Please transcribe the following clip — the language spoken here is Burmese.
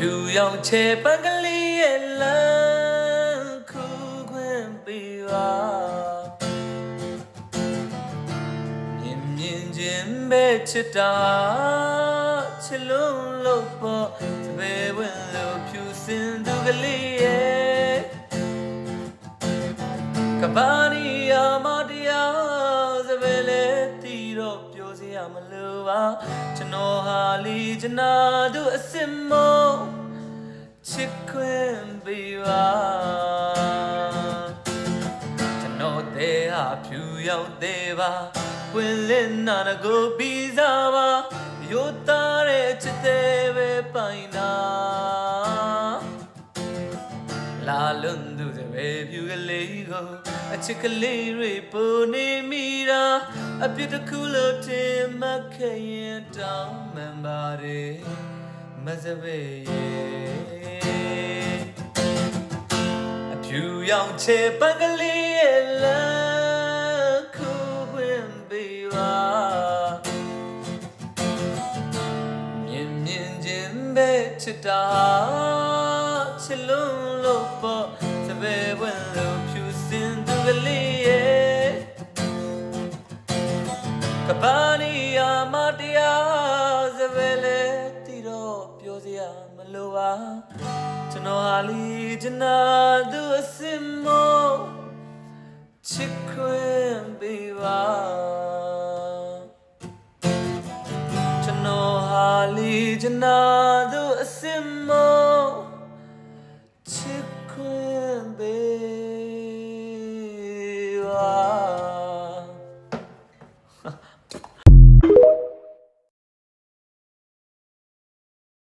ဖြူရောင်ချေပန်းကလေးရဲ့လမ်းခုခွင့်ပေးပါမြင်မြင်ချင်းပဲချစ်တာချစ်လုံးလို့ပေါ်သပဲဝင်လို့ဖြူစင်သူကလေးရဲ့ကဘာနီယာမတရားသပဲလေတီတော့ပြောစရာမလိုပါကျွန်တော်ဟာလီချနာသူအစ်စ်မို့ချစ်ခွင့်ပေးပါကျွန်တော်တဲ့ဟာဖြူရောက်သေးပါဝင်လင်းနာကိုပြီးစားပါရိုးသားတဲ့ချစ်သေးပဲပိုင်နာလာလွန်သူတဲ့ပဲဖြူကလေးကိုအချစ်ကလေးတွေပုံနေမိတာအပြစ်တစ်ခုလို့ထင်မှတ်ခဲ့ရင်တောင်းမှန်ပါတယ်မစပယ်ရဲ့အဖြူရောင်ချေပန်းကလေးရဲ့လမ်းခုခွင့်ပေးပါမြင်မြင်ချင်းပဲချစ်တာချစ်လုံးလို့ပေါ်စပယ်ဝင်လို့ဖြူစင်သူကလေးရဲ့ကဘာနီယာမတရားစပယ်လေတီတော့ပြောစရာမလိုပါကျွန်တော်ဟာလီချနာသူအစ်စ်မို့ချစ်ခွင့်ပေးပါကျွန်တော်ဟာလီချနာသူအစ်စ်မို့